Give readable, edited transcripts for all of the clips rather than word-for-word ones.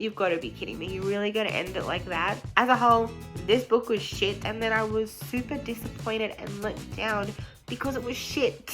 You've got to be kidding me. You really got to end it like that? As a whole, this book was shit, and then I was super disappointed and let down because it was shit.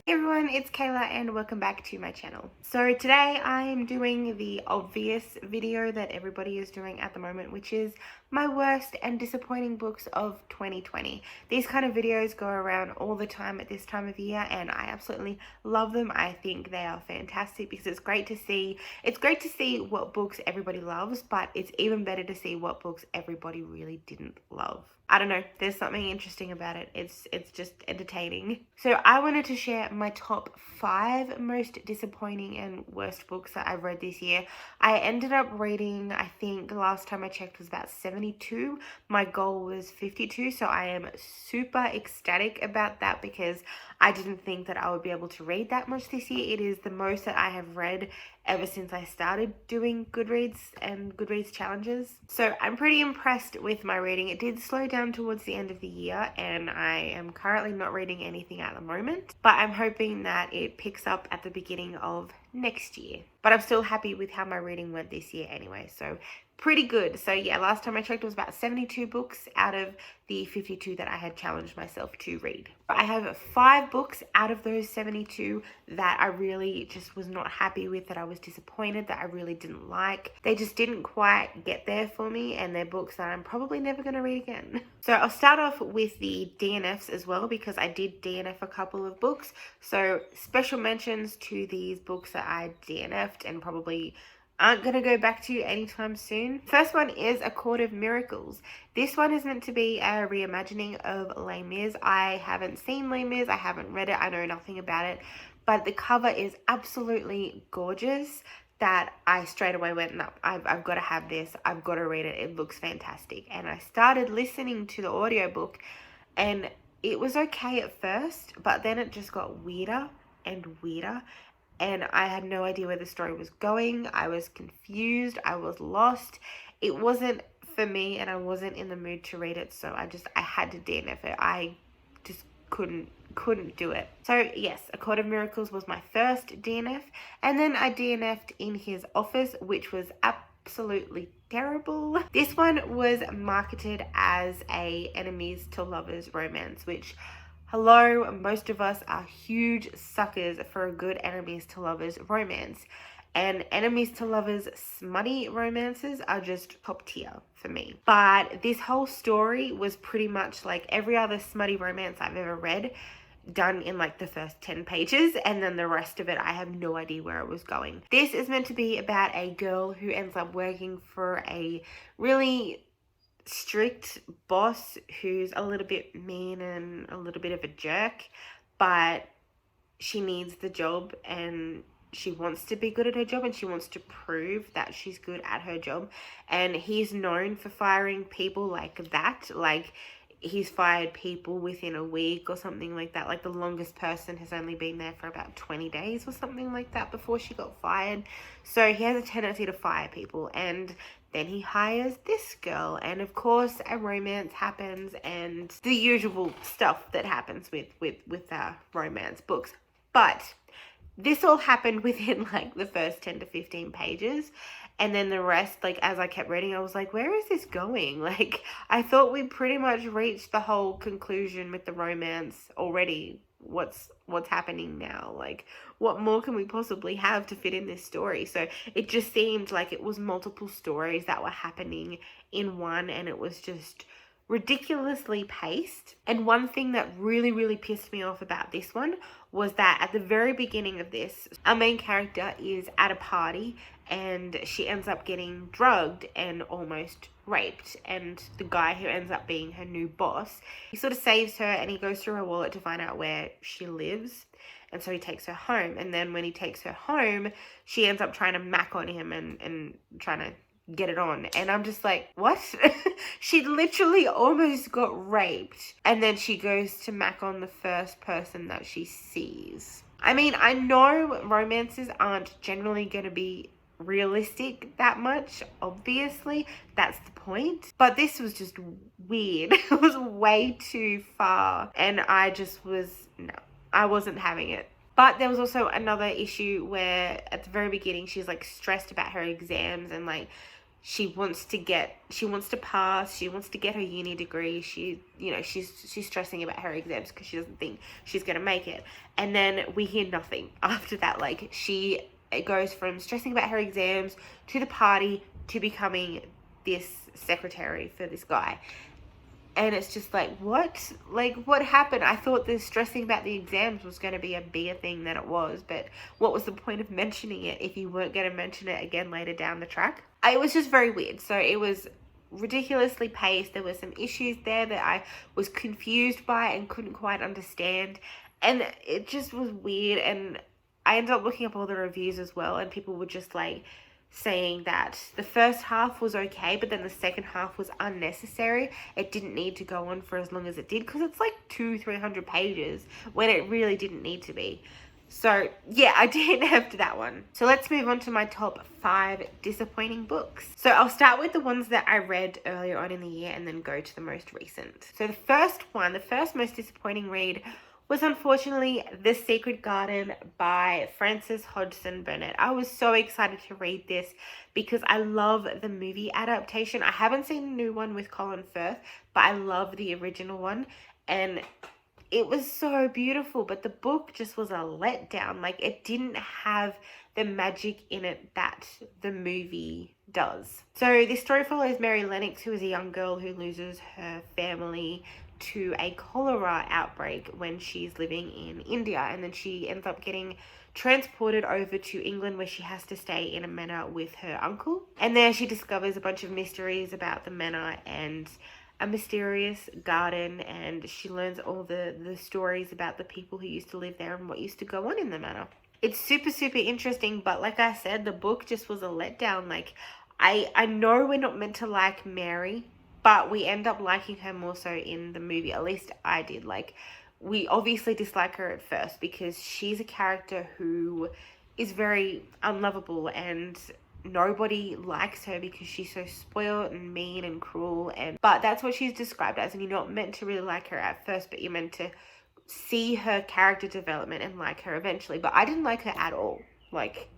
Hey everyone, it's Kayla and welcome back to my channel. So today I am doing the obvious video that everybody is doing at the moment, which is my worst and disappointing books of 2020. These kind of videos go around all the time at this time of year and I absolutely love them. I think they are fantastic because it's great to see what books everybody loves, but it's even better to see what books everybody really didn't love. I don't know, there's something interesting about it. It's just entertaining. So I wanted to share my top 5 most disappointing and worst books that I've read this year. I ended up reading, I think the last time I checked was about 72. My goal was 52, so I am super ecstatic about that because I didn't think that I would be able to read that much this year. It is the most that I have read ever since I started doing Goodreads and Goodreads challenges. So I'm pretty impressed with my reading. It did slow down towards the end of the year and I am currently not reading anything at the moment, but I'm hoping that it picks up at the beginning of next year. But I'm still happy with how my reading went this year anyway, so pretty good. So yeah, last time I checked it was about 72 books out of the 52 that I had challenged myself to read. I have 5 books out of those 72 that I really just was not happy with, that I was disappointed, that I really didn't like. They just didn't quite get there for me, and they're books that I'm probably never going to read again. So I'll start off with the DNFs as well because I did DNF a couple of books. So special mentions to these books that I DNF'd and probably aren't going to go back to anytime soon. First one is A Court of Miracles. This one is meant to be a reimagining of Les Mis. I haven't seen Les Mis, I haven't read it, I know nothing about it, but the cover is absolutely gorgeous that I straight away went, no, I've got to have this, I've got to read it, it looks fantastic. And I started listening to the audiobook and it was okay at first, but then it just got weirder and weirder. And I had no idea where the story was going. I was confused. I was lost. It wasn't for me and I wasn't in the mood to read it. So I had to DNF it. I just couldn't do it. So yes, A Court of Miracles was my first DNF. And then I DNF'd In His Office, which was absolutely terrible. This one was marketed as a enemies to lovers romance, which, hello, most of us are huge suckers for a good enemies to lovers romance. And enemies to lovers smutty romances are just top tier for me. But this whole story was pretty much like every other smutty romance I've ever read, done in like the first 10 pages, and then the rest of it I have no idea where it was going. This is meant to be about a girl who ends up working for a really strict boss who's a little bit mean and a little bit of a jerk, but she needs the job and she wants to be good at her job and she wants to prove that she's good at her job. And he's known for firing people like that. Like, he's fired people within a week or something like that. Like, the longest person has only been there for about 20 days or something like that before she got fired. So he has a tendency to fire people, and then he hires this girl, and of course a romance happens and the usual stuff that happens with romance books. But this all happened within like the first 10 to 15 pages. And then the rest, like, as I kept reading, I was like, where is this going? Like, I thought we pretty much reached the whole conclusion with the romance already. What's happening now? Like, what more can we possibly have to fit in this story? So it just seemed like it was multiple stories that were happening in one, and it was just ridiculously paced. And one thing that really pissed me off about this one was that at the very beginning of this, our main character is at a party and she ends up getting drugged and almost raped, and the guy who ends up being her new boss, he sort of saves her and he goes through her wallet to find out where she lives, and so he takes her home. And then when he takes her home, she ends up trying to mac on him and trying to get it on. And I'm just like, what? She literally almost got raped, and then she goes to mac on the first person that she sees. I mean, I know romances aren't generally going to be realistic that much, obviously, that's the point, but this was just weird. It was way too far, and I just was, no, I wasn't having it. But there was also another issue where at the very beginning she's like stressed about her exams and like she wants to pass, she wants to get her uni degree. She's stressing about her exams because she doesn't think she's going to make it. And then we hear nothing after that. Like it goes from stressing about her exams to the party to becoming this secretary for this guy. And it's just like, what? Like, what happened? I thought the stressing about the exams was going to be a bigger thing than it was. But what was the point of mentioning it if you weren't going to mention it again later down the track? It was just very weird. So it was ridiculously paced. There were some issues there that I was confused by and couldn't quite understand. And it just was weird. And I ended up looking up all the reviews as well. And people were just like, saying that the first half was okay, but then the second half was unnecessary. It didn't need to go on for as long as it did because it's like 200-300 pages when it really didn't need to be. So yeah, I DNF'd that one. So let's move on to my top 5 disappointing books. So I'll start with the ones that I read earlier on in the year and then go to the most recent. So the first most disappointing read was unfortunately The Secret Garden by Frances Hodgson Burnett. I was so excited to read this because I love the movie adaptation. I haven't seen the new one with Colin Firth, but I love the original one. And it was so beautiful, but the book just was a letdown. Like, it didn't have the magic in it that the movie does. So this story follows Mary Lennox, who is a young girl who loses her family to a cholera outbreak when she's living in India, and then she ends up getting transported over to England where she has to stay in a manor with her uncle. And there she discovers a bunch of mysteries about the manor and a mysterious garden, and she learns all the stories about the people who used to live there and what used to go on in the manor. It's super, super interesting, but like I said, the book just was a letdown. Like, I know we're not meant to like Mary, but we end up liking her more so in the movie. At least I did. Like, we obviously dislike her at first because she's a character who is very unlovable and nobody likes her because she's so spoiled and mean and cruel. But that's what she's described as, and you're not meant to really like her at first, but you're meant to see her character development and like her eventually. But I didn't like her at all. Like,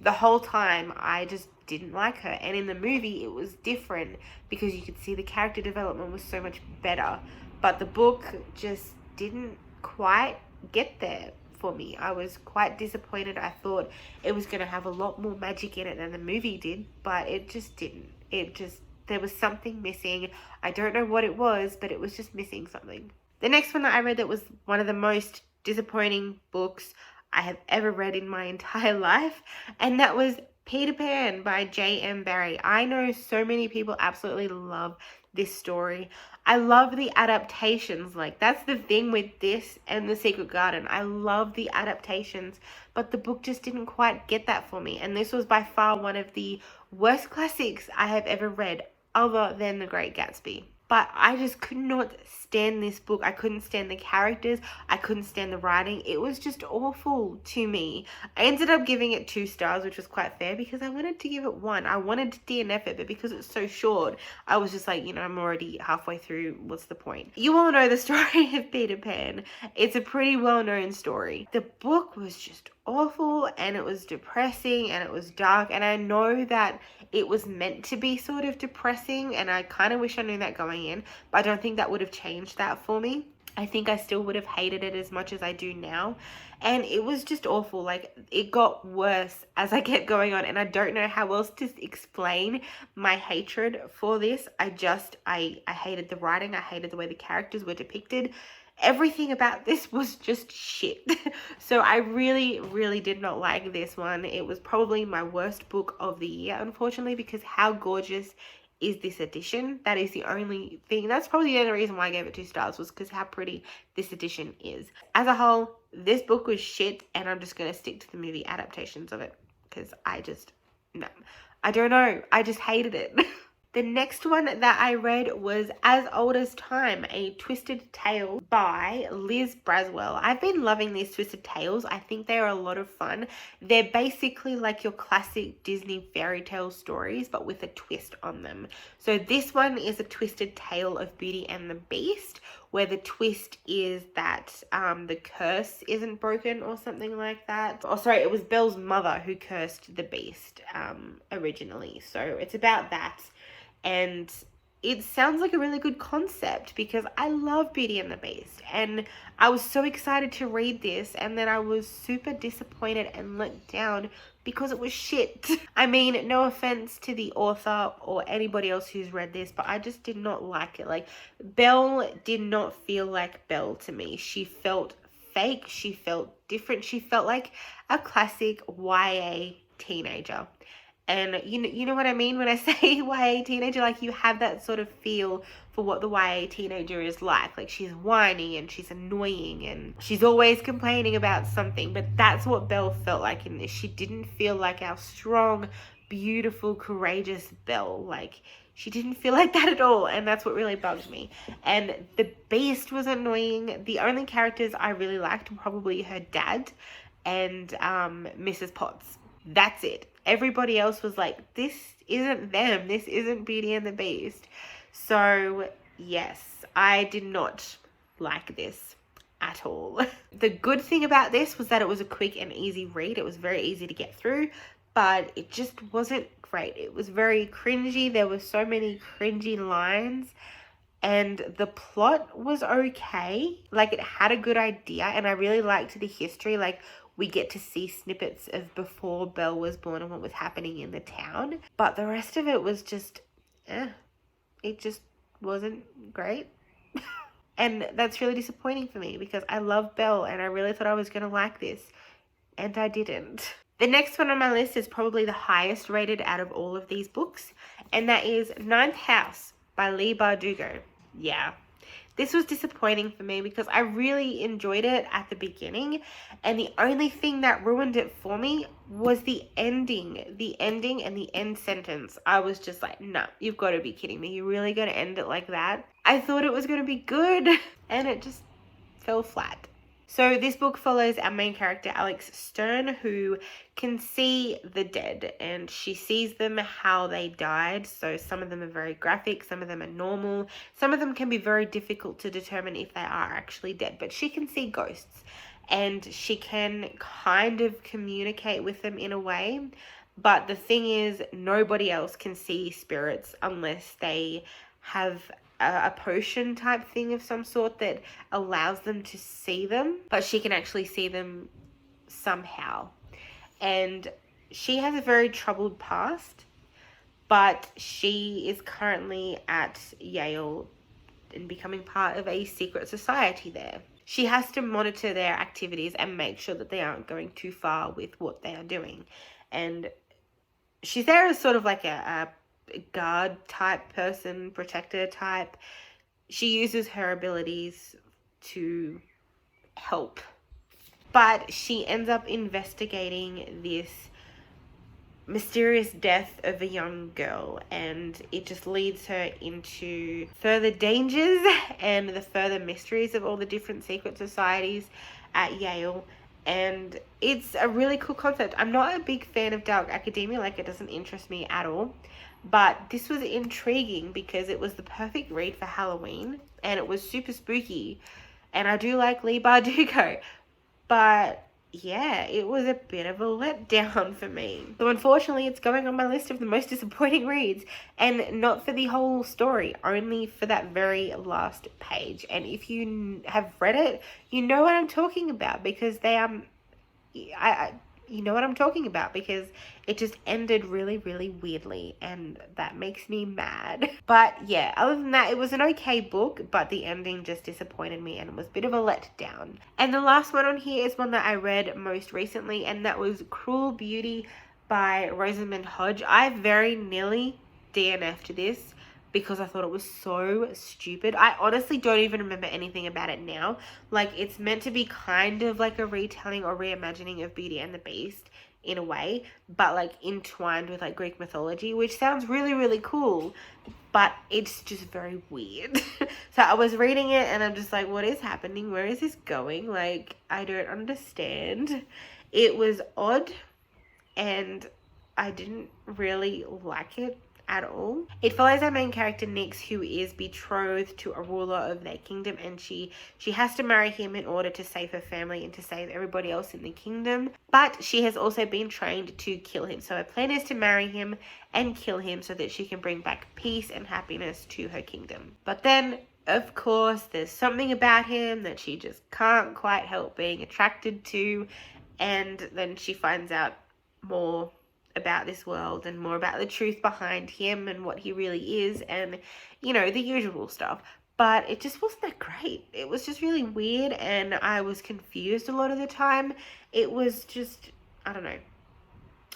the whole time I just didn't like her. And in the movie it was different because you could see the character development was so much better, but the book just didn't quite get there for me. I was quite disappointed. I thought it was going to have a lot more magic in it than the movie did, but it just didn't. There was something missing. I don't know what it was, but it was just missing something. The next one that I read that was one of the most disappointing books I have ever read in my entire life, and that was Peter Pan by J.M. Barrie. I know so many people absolutely love this story. I love the adaptations. Like, that's the thing with this and The Secret Garden. I love the adaptations, but the book just didn't quite get that for me. And this was by far one of the worst classics I have ever read, other than The Great Gatsby. But I just could not stand this book. I couldn't stand the characters. I couldn't stand the writing. It was just awful to me. I ended up giving it 2 stars, which was quite fair because I wanted to give it 1. I wanted to DNF it, but because it's so short, I was just like, I'm already halfway through. What's the point? You all know the story of Peter Pan. It's a pretty well-known story. The book was just awful, and it was depressing, and it was dark, and I know that it was meant to be sort of depressing, and I kind of wish I knew that going in, but I don't think that would have changed that for me. I think I still would have hated it as much as I do now, and it was just awful. Like, it got worse as I kept going on, and I don't know how else to explain my hatred for this. I hated the writing. I hated the way the characters were depicted. Everything about this was just shit. So I really, really did not like this one. It was probably my worst book of the year, unfortunately, because how gorgeous is this edition? That is the only thing. That's probably the only reason why I gave it 2 stars, was because how pretty this edition is. As a whole, this book was shit, and I'm just going to stick to the movie adaptations of it because no. I don't know. I just hated it. The next one that I read was As Old as Time, A Twisted Tale by Liz Braswell. I've been loving these twisted tales. I think they are a lot of fun. They're basically like your classic Disney fairy tale stories, but with a twist on them. So this one is a twisted tale of Beauty and the Beast, where the twist is that the curse isn't broken or something like that. Oh, sorry, it was Belle's mother who cursed the Beast originally. So it's about that. And it sounds like a really good concept because I love Beauty and the Beast. And I was so excited to read this, and then I was super disappointed and let down because it was shit. I mean, no offense to the author or anybody else who's read this, but I just did not like it. Like, Belle did not feel like Belle to me. She felt fake. She felt different. She felt like a classic YA teenager. And you know what I mean when I say YA teenager? Like, you have that sort of feel for what the YA teenager is like. Like, she's whiny and she's annoying and she's always complaining about something. But that's what Belle felt like in this. She didn't feel like our strong, beautiful, courageous Belle. Like, she didn't feel like that at all. And that's what really bugged me. And the Beast was annoying. The only characters I really liked were probably her dad and Mrs. Potts. That's it. Everybody else was like, this isn't them. This isn't Beauty and the Beast. So, yes, I did not like this at all. The good thing about this was that it was a quick and easy read. It was very easy to get through, but it just wasn't great. It was very cringy. There were so many cringy lines. And the plot was okay. Like, it had a good idea, and I really liked the history. Like, we get to see snippets of before Belle was born and what was happening in the town. But the rest of it was just, it just wasn't great. And that's really disappointing for me because I love Belle and I really thought I was going to like this. And I didn't. The next one on my list is probably the highest rated out of all of these books. And that is Ninth House by Leigh Bardugo. Yeah. This was disappointing for me because I really enjoyed it at the beginning, and the only thing that ruined it for me was the ending. The ending and the end sentence. I was just like, nah, you've got to be kidding me. You're really going to end it like that? I thought it was going to be good, and it just fell flat. So this book follows our main character, Alex Stern, who can see the dead, and she sees them how they died. So some of them are very graphic, some of them are normal, some of them can be very difficult to determine if they are actually dead, but she can see ghosts and she can kind of communicate with them in a way. But the thing is, nobody else can see spirits unless they have a potion type thing of some sort that allows them to see them, but she can actually see them somehow. And she has a very troubled past, but she is currently at Yale and becoming part of a secret society there. She has to monitor their activities and make sure that they aren't going too far with what they are doing. And she's there as sort of like a guard type person, protector type. She uses her abilities to help, but she ends up investigating this mysterious death of a young girl, and it just leads her into further dangers and the further mysteries of all the different secret societies at Yale. And it's a really cool concept. I'm not a big fan of dark academia, like, it doesn't interest me at all. But this was intriguing because it was the perfect read for Halloween and it was super spooky. And I do like Leigh Bardugo. But yeah, it was a bit of a letdown for me. So unfortunately, it's going on my list of the most disappointing reads, and not for the whole story, only for that very last page. And if you have read it, you know what I'm talking about because you know what I'm talking about because it just ended really, really weirdly, and that makes me mad. But yeah, other than that, it was an okay book, but the ending just disappointed me and it was a bit of a letdown. And the last one on here is one that I read most recently, and that was Cruel Beauty by Rosamund Hodge. I very nearly DNF'd this because I thought it was so stupid. I honestly don't even remember anything about it now. Like, it's meant to be kind of like a retelling or reimagining of Beauty and the Beast in a way, but like entwined with like Greek mythology, which sounds really, really cool, but it's just very weird. So I was reading it and I'm just like, what is happening? Where is this going? Like, I don't understand. It was odd and I didn't really like it at all. It follows our main character Nyx, who is betrothed to a ruler of their kingdom, and she has to marry him in order to save her family and to save everybody else in the kingdom. But she has also been trained to kill him. So her plan is to marry him and kill him so that she can bring back peace and happiness to her kingdom. But then, of course, there's something about him that she just can't quite help being attracted to, and then she finds out more about this world and more about the truth behind him and what he really is, and you know, the usual stuff. But it just wasn't that great. It was just really weird and I was confused a lot of the time. It was just, I don't know,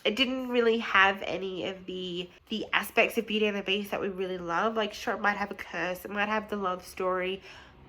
it didn't really have any of the aspects of Beauty and the Beast that we really love. Like, sure, it might have a curse, it might have the love story,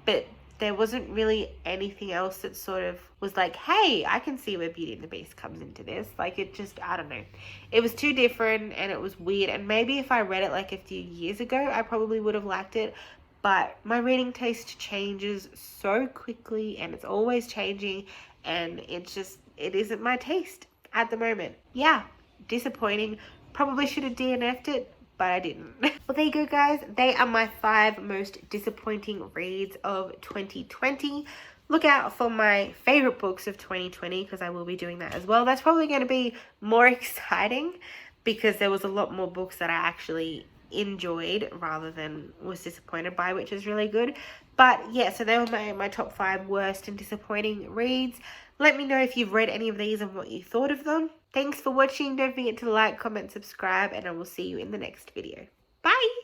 but there wasn't really anything else that sort of was like, hey, I can see where Beauty and the Beast comes into this. Like, it just, I don't know. It was too different and it was weird. And maybe if I read it like a few years ago, I probably would have liked it. But my reading taste changes so quickly and it's always changing. And it isn't my taste at the moment. Yeah, disappointing. Probably should have DNF'd it, but I didn't. Well, there you go, guys. They are my 5 most disappointing reads of 2020. Look out for my favorite books of 2020 because I will be doing that as well. That's probably going to be more exciting because there was a lot more books that I actually enjoyed rather than was disappointed by, which is really good. But yeah, so they were my top 5 worst and disappointing reads. Let me know if you've read any of these and what you thought of them. Thanks for watching. Don't forget to like, comment, subscribe, and I will see you in the next video. Bye!